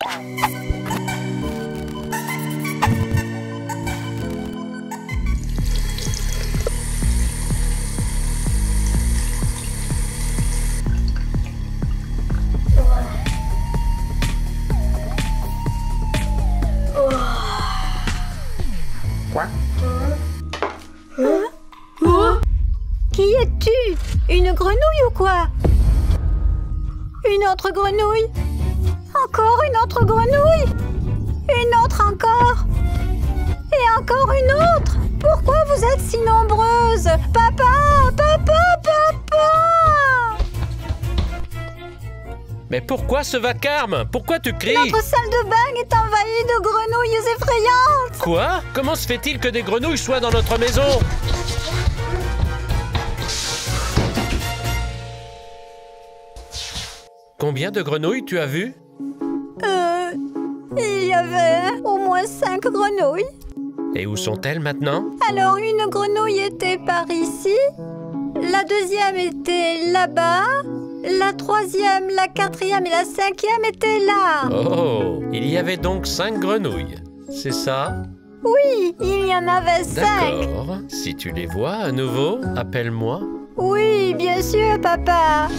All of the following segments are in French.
Quoi? Qui es-tu? Une grenouille ou quoi? Une autre grenouille? Encore une autre grenouille? Une autre encore? Et encore une autre? Pourquoi vous êtes si nombreuses? Papa! Papa! Papa! Mais pourquoi ce vacarme? Pourquoi tu cries? Notre salle de bain est envahie de grenouilles effrayantes! Quoi? Comment se fait-il que des grenouilles soient dans notre maison? Combien de grenouilles tu as vu? Il y avait au moins 5 grenouilles. Et où sont-elles maintenant? Alors, une grenouille était par ici, la deuxième était là-bas, la troisième, la quatrième et la cinquième étaient là. Oh, il y avait donc 5 grenouilles, c'est ça? Oui, il y en avait 5. D'accord. Si tu les vois à nouveau, appelle-moi. Oui, bien sûr, papa.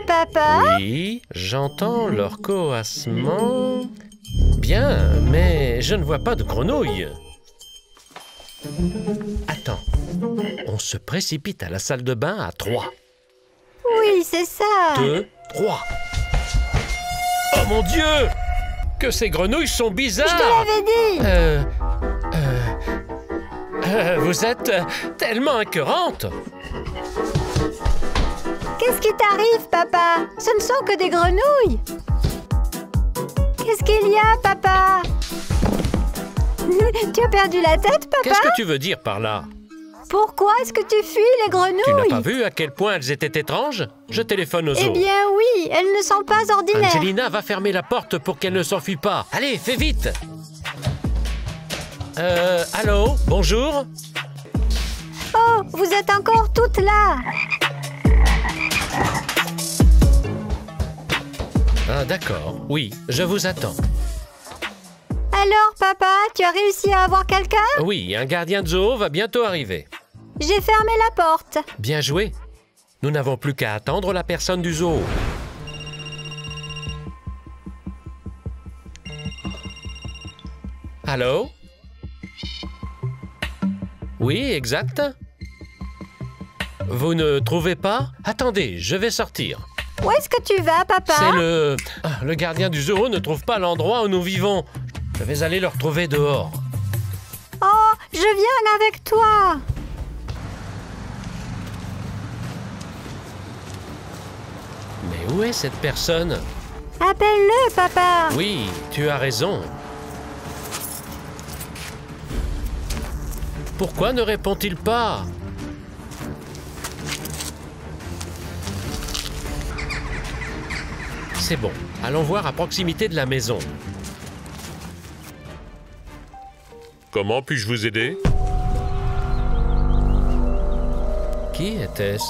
Papa? Oui, j'entends leur coassement. Bien, mais je ne vois pas de grenouilles. Attends, on se précipite à la salle de bain à 3. Oui, c'est ça. 2, 3. Oh mon Dieu! Que ces grenouilles sont bizarres! Je te l'avais dit. Vous êtes tellement écœurantes! Qu'est-ce qui t'arrive, papa? Ce ne sont que des grenouilles. Qu'est-ce qu'il y a, papa? Tu as perdu la tête, papa? Qu'est-ce que tu veux dire par là? Pourquoi est-ce que tu fuis les grenouilles? Tu n'as pas vu à quel point elles étaient étranges? Je téléphone aux zoo. Eh bien oui, elles ne sont pas ordinaires. Angelina va fermer la porte pour qu'elle ne s'enfuit pas. Allez, fais vite! Allô? Bonjour? Oh, vous êtes encore toutes là. Ah, d'accord. Oui, je vous attends. Alors, papa, tu as réussi à avoir quelqu'un? Oui, un gardien de zoo va bientôt arriver. J'ai fermé la porte. Bien joué. Nous n'avons plus qu'à attendre la personne du zoo. Allô? Oui, exact. Vous ne trouvez pas? Attendez, je vais sortir. Où est-ce que tu vas, papa? C'est le gardien du zoo ne trouve pas l'endroit où nous vivons. Je vais aller le retrouver dehors. Oh, je viens avec toi. Mais où est cette personne? Appelle-le, papa. Oui, tu as raison. Pourquoi ne répond-il pas? C'est bon, allons voir à proximité de la maison. Comment puis-je vous aider? Qui était-ce?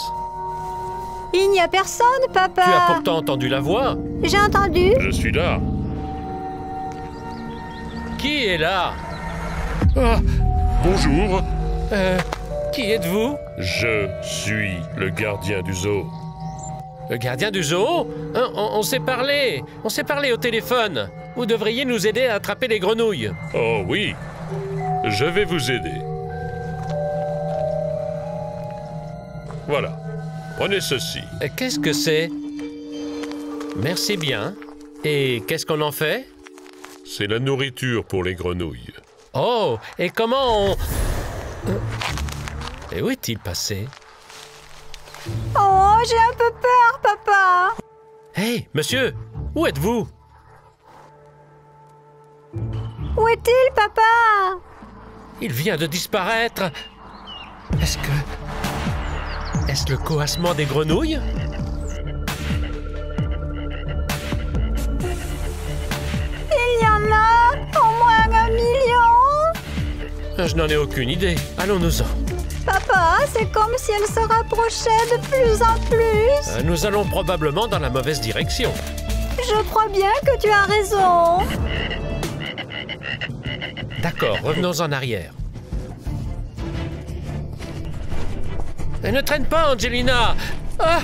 Il n'y a personne, papa. Tu as pourtant entendu la voix. J'ai entendu. Je suis là. Qui est là? Ah, bonjour. Qui êtes-vous? Je suis le gardien du zoo. Le gardien du zoo? Hein, on s'est parlé. On s'est parlé au téléphone. Vous devriez nous aider à attraper les grenouilles. Oh oui, je vais vous aider. Voilà, prenez ceci. Qu'est-ce que c'est? Merci bien. Et qu'est-ce qu'on en fait? C'est la nourriture pour les grenouilles. Oh, et comment on... Et où est-il passé? Oh, j'ai un peu peur, papa. Hey, monsieur, où êtes-vous? Où est-il, papa? Il vient de disparaître. Est-ce le coassement des grenouilles? Il y en a au moins 1 million. Je n'en ai aucune idée. Allons-nous-en. Papa, c'est comme si elle se rapprochait de plus en plus. Nous allons probablement dans la mauvaise direction. Je crois bien que tu as raison. D'accord, revenons en arrière. Et ne traîne pas, Angelina! Ah!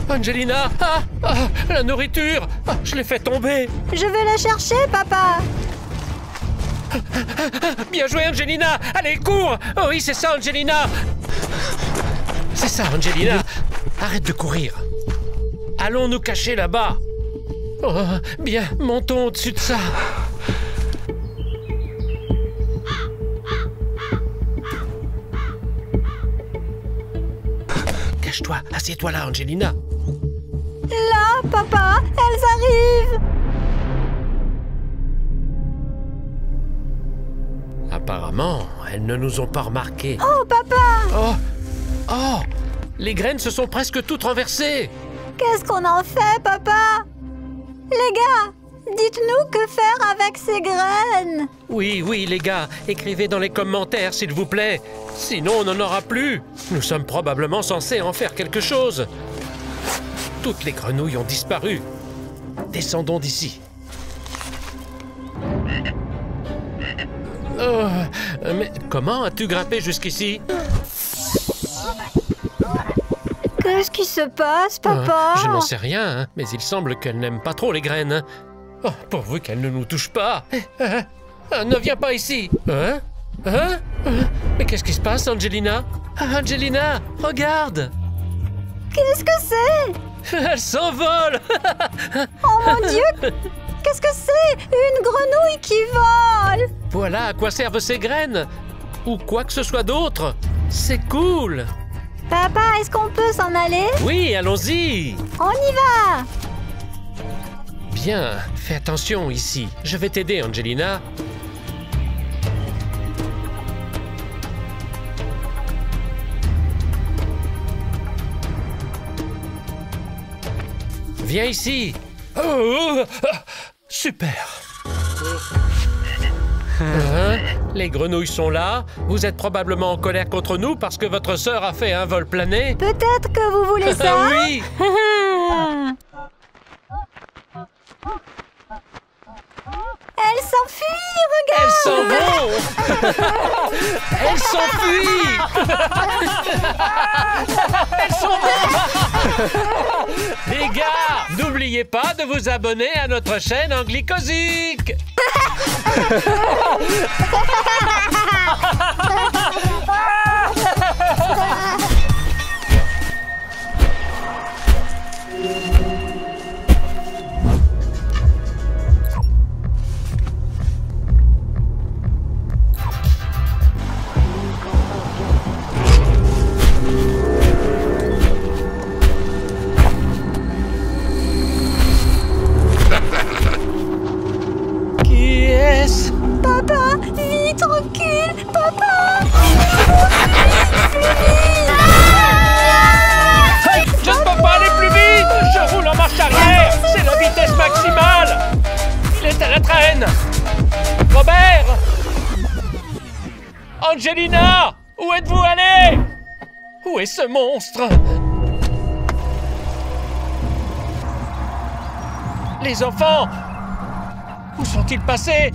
Angelina! Ah! Ah! La nourriture! Ah, je l'ai fait tomber! Je vais la chercher, papa. Bien joué, Angelina! Allez, cours! Oh oui, c'est ça, Angelina! C'est ça, Angelina! Arrête de courir! Allons nous cacher là-bas! Oh, bien, montons au-dessus de ça! Cache-toi, assieds-toi là, Angelina! Là, papa, elles arrivent. Apparemment, elles ne nous ont pas remarqués. Oh, papa! Oh! Oh! Les graines se sont presque toutes renversées! Qu'est-ce qu'on en fait, papa? Les gars, dites-nous que faire avec ces graines. Oui, oui, les gars, écrivez dans les commentaires, s'il vous plaît. Sinon, on n'en aura plus. Nous sommes probablement censés en faire quelque chose. Toutes les grenouilles ont disparu. Descendons d'ici. Oh, mais comment as-tu grimpé jusqu'ici? Qu'est-ce qui se passe, papa? Je n'en sais rien, hein, mais il semble qu'elle n'aime pas trop les graines. Oh, pourvu qu'elle ne nous touche pas. Ne viens pas ici. Hein? Hein? Mais qu'est-ce qui se passe, Angelina? Angelina, regarde! Qu'est-ce que c'est? Elle s'envole! Oh mon Dieu! Qu'est-ce que c'est? Une grenouille qui vole! Voilà à quoi servent ces graines! Ou quoi que ce soit d'autre! C'est cool! Papa, est-ce qu'on peut s'en aller? Oui, allons-y! On y va! Bien, fais attention ici. Je vais t'aider, Angelina. Viens ici. Oh, super. Les grenouilles sont là. Vous êtes probablement en colère contre nous parce que votre sœur a fait un vol plané. Peut-être que vous voulez ça? Oui. Elle s'enfuit, regarde! Elles s'en vont. Elles s'enfuient. Elles s'en vont. Les gars, n'oubliez pas de vous abonner à notre chaîne Anglicosique. Qui est-ce? Papa, vite, recule! Papa! Hey, je ne peux pas aller plus vite. Je roule en marche arrière. C'est la vitesse maximale. Il est à la traîne. Robert! Angelina! Où êtes-vous allé? Où est ce monstre? Les enfants! Où sont-ils passés?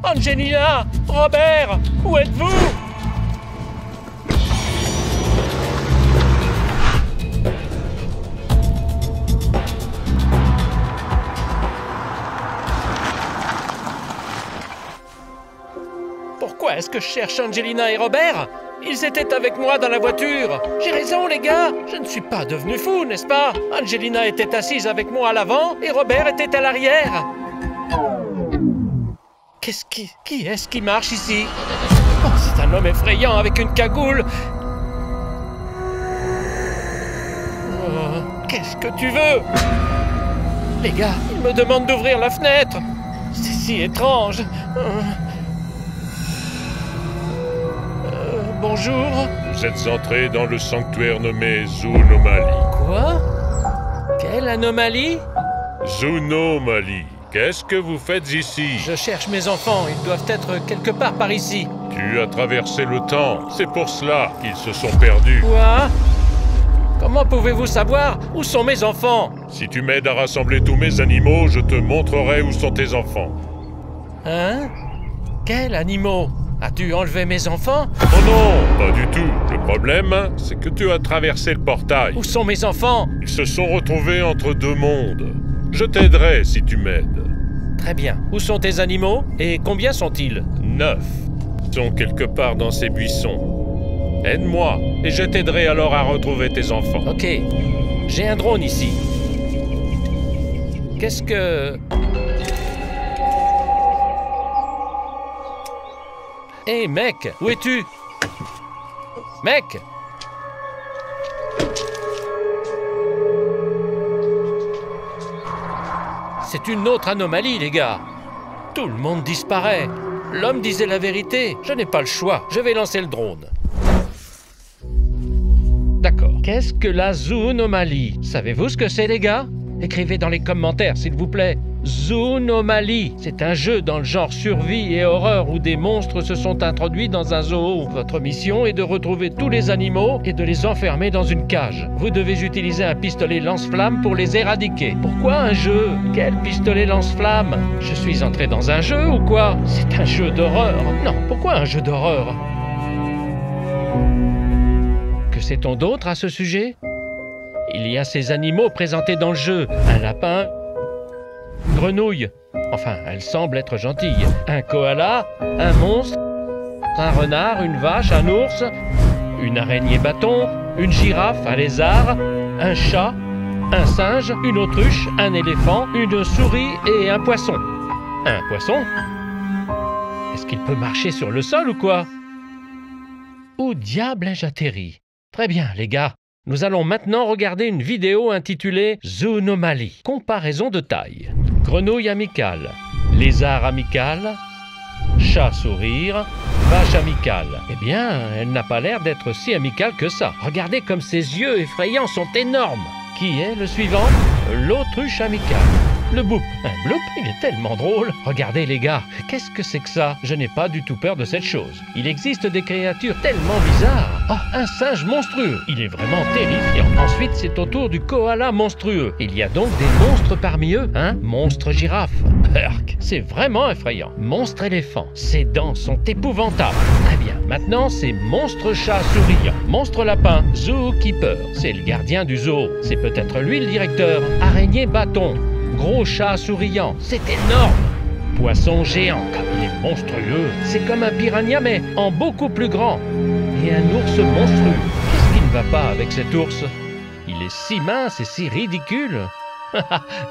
Angelina! Robert! Où êtes-vous? Pourquoi est-ce que je cherche Angelina et Robert? Ils étaient avec moi dans la voiture. J'ai raison, les gars. Je ne suis pas devenu fou, n'est-ce pas? Angelina était assise avec moi à l'avant et Robert était à l'arrière. Qui est-ce qui marche ici? Oh, c'est un homme effrayant avec une cagoule. Oh, qu'est-ce que tu veux? Les gars, il me demande d'ouvrir la fenêtre. C'est si étrange. Bonjour. Vous êtes entré dans le sanctuaire nommé Zoonomalie. Quoi? Quelle anomalie? Zoonomalie. Qu'est-ce que vous faites ici? Je cherche mes enfants. Ils doivent être quelque part par ici. Tu as traversé le temps. C'est pour cela qu'ils se sont perdus. Quoi? Comment pouvez-vous savoir où sont mes enfants? Si tu m'aides à rassembler tous mes animaux, je te montrerai où sont tes enfants. Hein? Quels animaux? As-tu enlevé mes enfants? Oh non, pas du tout. Le problème, c'est que tu as traversé le portail. Où sont mes enfants? Ils se sont retrouvés entre deux mondes. Je t'aiderai si tu m'aides. Très bien. Où sont tes animaux? Et combien sont-ils? 9. Ils sont quelque part dans ces buissons. Aide-moi, et je t'aiderai alors à retrouver tes enfants. Ok. J'ai un drone ici. Qu'est-ce que... Hé, mec, où es-tu? Mec! C'est une autre anomalie, les gars. Tout le monde disparaît. L'homme disait la vérité. Je n'ai pas le choix. Je vais lancer le drone. D'accord. Qu'est-ce que la zoonomalie? Savez-vous ce que c'est, les gars? Écrivez dans les commentaires, s'il vous plaît. Zoonomalie. C'est un jeu dans le genre survie et horreur où des monstres se sont introduits dans un zoo. Votre mission est de retrouver tous les animaux et de les enfermer dans une cage. Vous devez utiliser un pistolet lance-flamme pour les éradiquer. Pourquoi un jeu? Quel pistolet lance-flamme? Je suis entré dans un jeu ou quoi? C'est un jeu d'horreur. Non, pourquoi un jeu d'horreur? Que sait-on d'autre à ce sujet? Il y a ces animaux présentés dans le jeu. Un lapin, une grenouille. Enfin, elle semble être gentille. Un koala, un monstre, un renard, une vache, un ours, une araignée bâton, une girafe, un lézard, un chat, un singe, une autruche, un éléphant, une souris et un poisson. Un poisson? Est-ce qu'il peut marcher sur le sol ou quoi? Où diable ai-je atterri? Très bien, les gars. Nous allons maintenant regarder une vidéo intitulée Zoonomalie. Comparaison de taille. Grenouille amicale, lézard amical, chat sourire, vache amicale. Eh bien, elle n'a pas l'air d'être si amicale que ça. Regardez comme ses yeux effrayants sont énormes. Qui est le suivant? L'autruche amicale. Le boop. Un bloop, il est tellement drôle. Regardez les gars, qu'est-ce que c'est que ça? Je n'ai pas du tout peur de cette chose. Il existe des créatures tellement bizarres. Oh, un singe monstrueux. Il est vraiment terrifiant. Ensuite, c'est au tour du koala monstrueux. Il y a donc des monstres parmi eux, hein? Monstre girafe. Perk, c'est vraiment effrayant. Monstre éléphant. Ses dents sont épouvantables. Très bien. Maintenant, c'est monstre chat souriant. Monstre lapin. Zookeeper. C'est le gardien du zoo. C'est peut-être lui le directeur. Araignée bâton. Gros chat souriant, c'est énorme. Poisson géant, il est monstrueux. C'est comme un piranha, mais en beaucoup plus grand. Et un ours monstrueux. Qu'est-ce qui ne va pas avec cet ours? Il est si mince et si ridicule.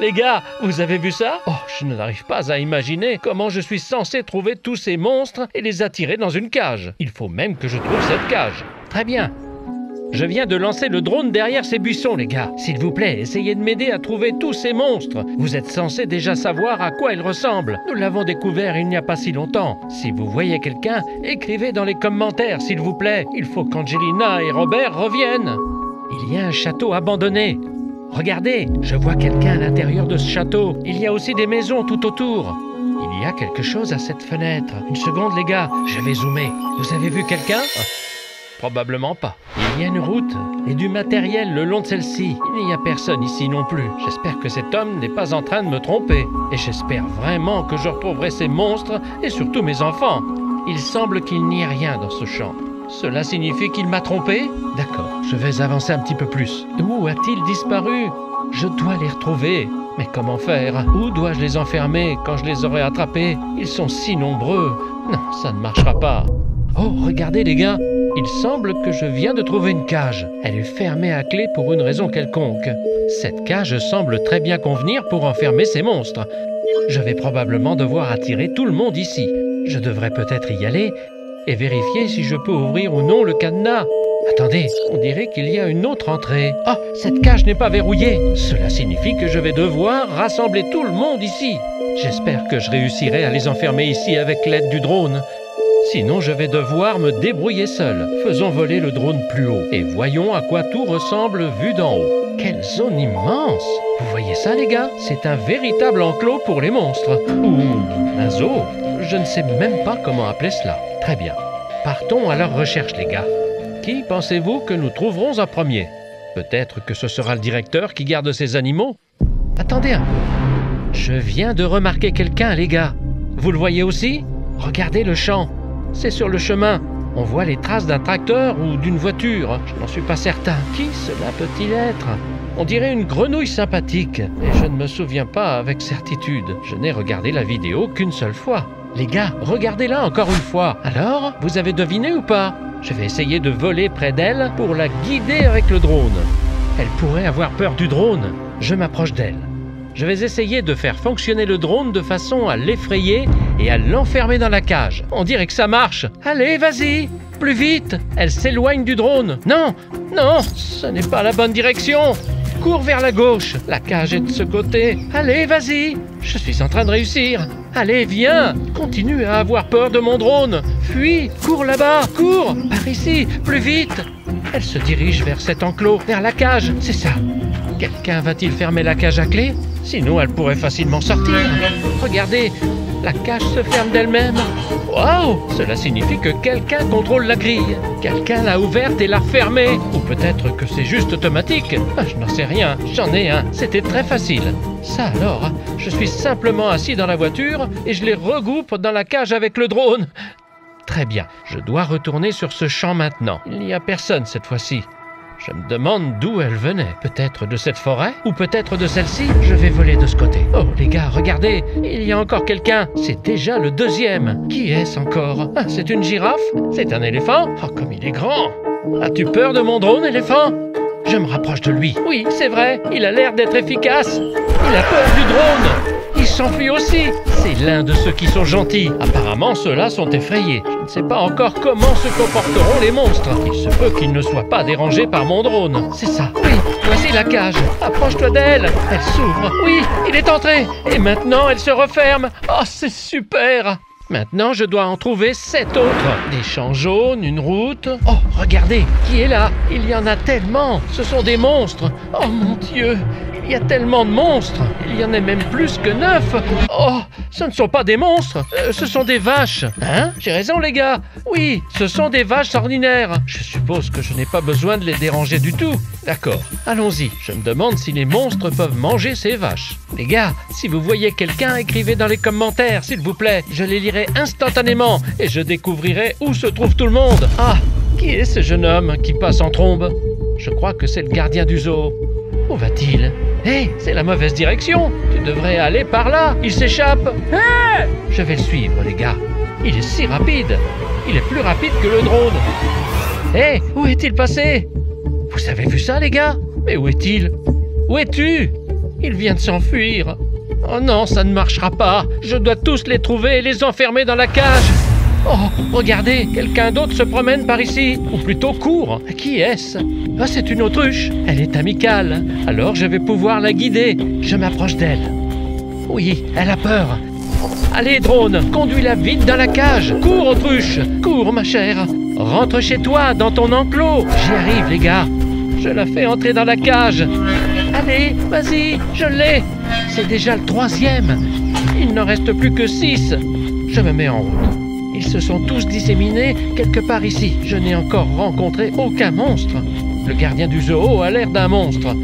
Les gars, vous avez vu ça? Oh, je n'arrive pas à imaginer comment je suis censé trouver tous ces monstres et les attirer dans une cage. Il faut même que je trouve cette cage. Très bien. Je viens de lancer le drone derrière ces buissons, les gars. S'il vous plaît, essayez de m'aider à trouver tous ces monstres. Vous êtes censés déjà savoir à quoi ils ressemblent. Nous l'avons découvert il n'y a pas si longtemps. Si vous voyez quelqu'un, écrivez dans les commentaires, s'il vous plaît. Il faut qu'Angelina et Robert reviennent. Il y a un château abandonné. Regardez, je vois quelqu'un à l'intérieur de ce château. Il y a aussi des maisons tout autour. Il y a quelque chose à cette fenêtre. Une seconde, les gars, je vais zoomer. Vous avez vu quelqu'un? Probablement pas. Il y a une route et du matériel le long de celle-ci. Il n'y a personne ici non plus. J'espère que cet homme n'est pas en train de me tromper. Et j'espère vraiment que je retrouverai ces monstres et surtout mes enfants. Il semble qu'il n'y ait rien dans ce champ. Cela signifie qu'il m'a trompé? D'accord, je vais avancer un petit peu plus. Où a-t-il disparu? Je dois les retrouver. Mais comment faire? Où dois-je les enfermer quand je les aurai attrapés? Ils sont si nombreux. Non, ça ne marchera pas. Oh, regardez les gars! Il semble que je viens de trouver une cage. Elle est fermée à clé pour une raison quelconque. Cette cage semble très bien convenir pour enfermer ces monstres. Je vais probablement devoir attirer tout le monde ici. Je devrais peut-être y aller et vérifier si je peux ouvrir ou non le cadenas. Attendez, on dirait qu'il y a une autre entrée. Ah, cette cage n'est pas verrouillée. Cela signifie que je vais devoir rassembler tout le monde ici. J'espère que je réussirai à les enfermer ici avec l'aide du drone. Sinon, je vais devoir me débrouiller seul. Faisons voler le drone plus haut et voyons à quoi tout ressemble vu d'en haut. Quelle zone immense! Vous voyez ça, les gars? C'est un véritable enclos pour les monstres. Ou un zoo. Je ne sais même pas comment appeler cela. Très bien. Partons à leur recherche, les gars. Qui pensez-vous que nous trouverons en premier? Peut-être que ce sera le directeur qui garde ces animaux. Attendez un peu. Je viens de remarquer quelqu'un, les gars. Vous le voyez aussi? Regardez le champ. C'est sur le chemin. On voit les traces d'un tracteur ou d'une voiture. Je n'en suis pas certain. Qui cela peut-il être? On dirait une grenouille sympathique. Et je ne me souviens pas avec certitude. Je n'ai regardé la vidéo qu'une seule fois. Les gars, regardez-la encore une fois. Alors, vous avez deviné ou pas? Je vais essayer de voler près d'elle pour la guider avec le drone. Elle pourrait avoir peur du drone. Je m'approche d'elle. Je vais essayer de faire fonctionner le drone de façon à l'effrayer et à l'enfermer dans la cage. On dirait que ça marche. Allez, vas-y, plus vite. Elle s'éloigne du drone. Non, non, ce n'est pas la bonne direction. Cours vers la gauche. La cage est de ce côté. Allez, vas-y. Je suis en train de réussir. Allez, viens. Continue à avoir peur de mon drone. Fuis. Cours là-bas. Cours. Par ici. Plus vite. Elle se dirige vers cet enclos, vers la cage. C'est ça. Quelqu'un va-t-il fermer la cage à clé? Sinon, elle pourrait facilement sortir. Regardez, la cage se ferme d'elle-même. Waouh! Cela signifie que quelqu'un contrôle la grille. Quelqu'un l'a ouverte et l'a fermée. Ou peut-être que c'est juste automatique. Je n'en sais rien. J'en ai un. C'était très facile. Ça alors, je suis simplement assis dans la voiture et je les regroupe dans la cage avec le drone. Très bien. Je dois retourner sur ce champ maintenant. Il n'y a personne cette fois-ci. Je me demande d'où elle venait. Peut-être de cette forêt? Ou peut-être de celle-ci? Je vais voler de ce côté. Oh, les gars, regardez. Il y a encore quelqu'un. C'est déjà le deuxième. Qui est-ce encore? Ah, c'est une girafe? C'est un éléphant? Oh, comme il est grand. As-tu peur de mon drone, éléphant? Je me rapproche de lui. Oui, c'est vrai. Il a l'air d'être efficace. Il a peur du drone. Il s'enfuit aussi. C'est l'un de ceux qui sont gentils. Apparemment, ceux-là sont effrayés. Je ne sais pas encore comment se comporteront les monstres. Il se peut qu'ils ne soient pas dérangés par mon drone. C'est ça. Oui, voici la cage. Approche-toi d'elle. Elle s'ouvre. Oui, il est entré. Et maintenant, elle se referme. Oh, c'est super. Maintenant, je dois en trouver 7 autres. Des champs jaunes, une route. Oh, regardez, qui est là? Il y en a tellement. Ce sont des monstres. Oh mon Dieu, il y a tellement de monstres. Il y en a même plus que 9. Oh, ce ne sont pas des monstres. Ce sont des vaches. Hein? J'ai raison, les gars. Oui, ce sont des vaches ordinaires. Je suppose que je n'ai pas besoin de les déranger du tout. D'accord, allons-y. Je me demande si les monstres peuvent manger ces vaches. Les gars, si vous voyez quelqu'un, écrivez dans les commentaires, s'il vous plaît. Je les lirai instantanément et je découvrirai où se trouve tout le monde. Ah, qui est ce jeune homme qui passe en trombe? Je crois que c'est le gardien du zoo. Où va-t-il? Hé, c'est la mauvaise direction. Tu devrais aller par là. Il s'échappe. Hé! Je vais le suivre, les gars. Il est si rapide. Il est plus rapide que le drone. Hé, où est-il passé? Vous avez vu ça, les gars? Mais où est-il? Où es-tu? Il vient de s'enfuir. Oh non, ça ne marchera pas. Je dois tous les trouver et les enfermer dans la cage. Oh, regardez, quelqu'un d'autre se promène par ici. Ou plutôt court. Qui est-ce? Ah, c'est une autruche. Elle est amicale. Alors je vais pouvoir la guider. Je m'approche d'elle. Oui, elle a peur. Allez, drone, conduis-la vite dans la cage. Cours, autruche. Cours, ma chère. Rentre chez toi, dans ton enclos. J'y arrive, les gars. Je la fais entrer dans la cage. Allez, vas-y, je l'ai. C'est déjà le 3e. Il n'en reste plus que 6. Je me mets en route. Ils se sont tous disséminés quelque part ici. Je n'ai encore rencontré aucun monstre. Le gardien du zoo a l'air d'un monstre.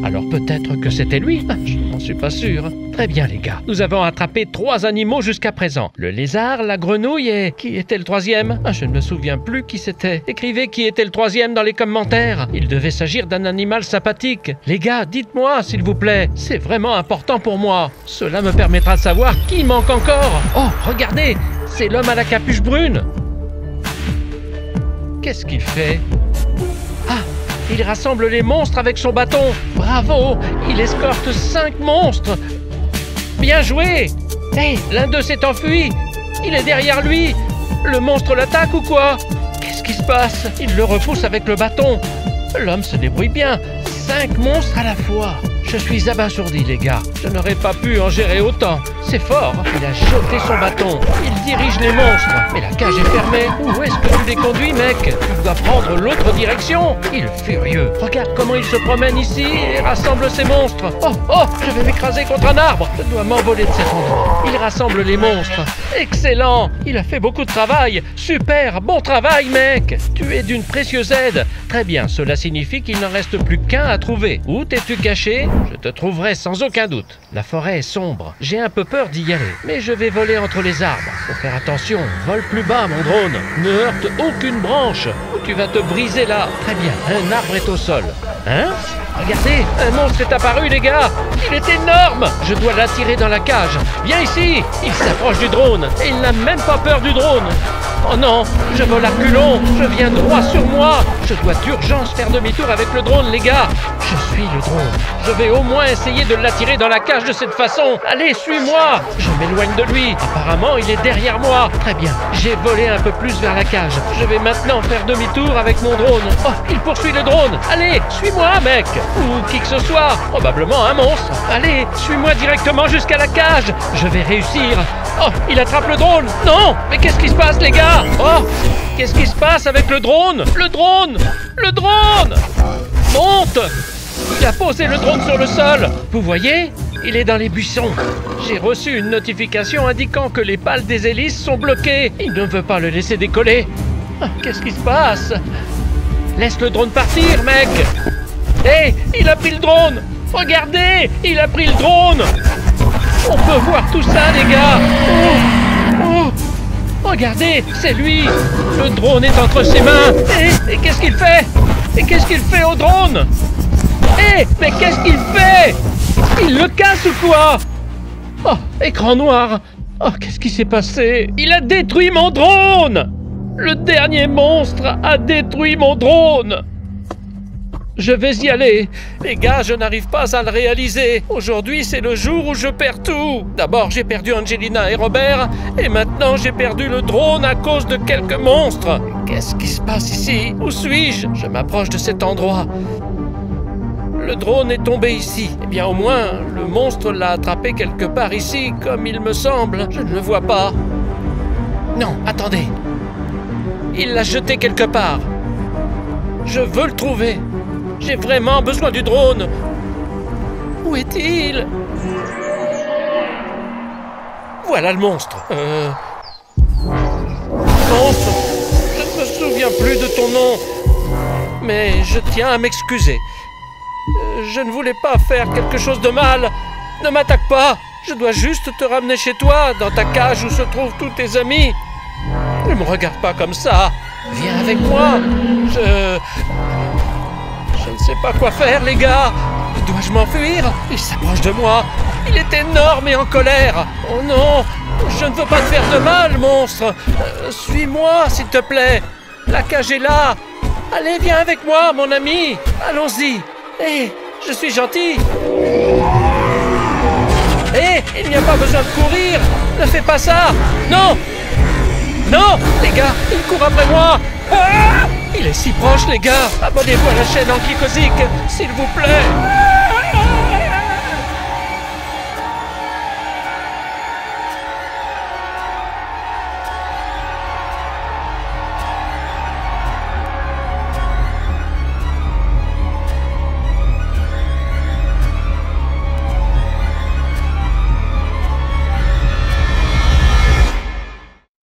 Alors peut-être que c'était lui? Je n'en suis pas sûr. Très bien, les gars. Nous avons attrapé 3 animaux jusqu'à présent. Le lézard, la grenouille et... Qui était le 3e? Je ne me souviens plus qui c'était. Écrivez qui était le 3e dans les commentaires. Il devait s'agir d'un animal sympathique. Les gars, dites-moi, s'il vous plaît. C'est vraiment important pour moi. Cela me permettra de savoir qui manque encore. Oh, regardez! C'est l'homme à la capuche brune. Qu'est-ce qu'il fait? Ah! Il rassemble les monstres avec son bâton. Bravo! Il escorte 5 monstres. Bien joué! Hé, l'un d'eux s'est enfui. Il est derrière lui. Le monstre l'attaque ou quoi? Qu'est-ce qui se passe? Il le repousse avec le bâton. L'homme se débrouille bien. 5 monstres à la fois. Je suis abasourdi, les gars. Je n'aurais pas pu en gérer autant. C'est fort. Il a jeté son bâton. Il dirige les monstres. Mais la cage est fermée. Où est-ce que tu les conduis, mec? Tu dois prendre l'autre direction. Il est furieux. Regarde comment il se promène ici et rassemble ses monstres. Oh, oh, je vais m'écraser contre un arbre. Je dois m'envoler de cet endroit. Il rassemble les monstres. Excellent. Il a fait beaucoup de travail. Super, bon travail, mec. Tu es d'une précieuse aide. Très bien, cela signifie qu'il n'en reste plus qu'un à trouver. Où t'es-tu caché? Je te trouverai sans aucun doute. La forêt est sombre. J'ai un peu peur d'y aller. Mais je vais voler entre les arbres. Faut faire attention. Vole plus bas, mon drone. Ne heurte aucune branche ou tu vas te briser là. Très bien, un arbre est au sol. Hein? Regardez, un monstre est apparu, les gars. Il est énorme. Je dois l'attirer dans la cage. Viens ici. Il s'approche du drone et il n'a même pas peur du drone. Oh non, je vole à reculons. Je viens droit sur moi. Je dois d'urgence faire demi-tour avec le drone, les gars. Je suis le drone. Je vais au moins essayer de l'attirer dans la cage de cette façon. Allez, suis-moi. Je m'éloigne de lui. Apparemment, il est derrière moi. Très bien, j'ai volé un peu plus vers la cage. Je vais maintenant faire demi-tour avec mon drone. Oh, il poursuit le drone. Allez, suis-moi, mec. Ou qui que ce soit. Probablement un monstre. Allez, suis-moi directement jusqu'à la cage. Je vais réussir. Oh, il attrape le drone. Non, mais qu'est-ce qui se passe, les gars? Oh, qu'est-ce qui se passe avec le drone? Le drone! Le drone! Monte! Il a posé le drone sur le sol. Vous voyez? Il est dans les buissons. J'ai reçu une notification indiquant que les pales des hélices sont bloquées. Il ne veut pas le laisser décoller. Ah, qu'est-ce qui se passe? Laisse le drone partir, mec! Hé, il a pris le drone! Regardez! Il a pris le drone! On peut voir tout ça, les gars! Oh! Oh! Regardez, c'est lui! Le drone est entre ses mains! Et qu'est-ce qu'il fait? Et qu'est-ce qu'il fait au drone? Mais qu'est-ce qu'il fait? Il le casse ou quoi? Oh, écran noir! Oh, qu'est-ce qui s'est passé? Il a détruit mon drone! Le dernier monstre a détruit mon drone! Je vais y aller. Les gars, je n'arrive pas à le réaliser. Aujourd'hui, c'est le jour où je perds tout. D'abord, j'ai perdu Angelina et Robert. Et maintenant, j'ai perdu le drone à cause de quelques monstres. Qu'est-ce qui se passe ici? Où suis-je? Je m'approche de cet endroit. Le drone est tombé ici. Eh bien, au moins, le monstre l'a attrapé quelque part ici, comme il me semble. Je ne le vois pas. Non, attendez. Il l'a jeté quelque part. Je veux le trouver. J'ai vraiment besoin du drone. Où est-il? Voilà le monstre. Monstre, je ne me souviens plus de ton nom. Mais je tiens à m'excuser. Je ne voulais pas faire quelque chose de mal. Ne m'attaque pas. Je dois juste te ramener chez toi, dans ta cage où se trouvent tous tes amis. Ne me regarde pas comme ça. Viens avec moi. Je ne sais pas quoi faire, les gars. Dois-je m'enfuir? Il s'approche de moi. Il est énorme et en colère. Oh non, je ne veux pas te faire de mal, monstre. Suis-moi, s'il te plaît. La cage est là. Allez, viens avec moi, mon ami. Allons-y. Je suis gentil. Il n'y a pas besoin de courir. Ne fais pas ça. Non. Non, les gars, il court après moi. Ah! Il est si proche, les gars. Abonnez-vous à la chaîne Anki Kozik, s'il vous plaît.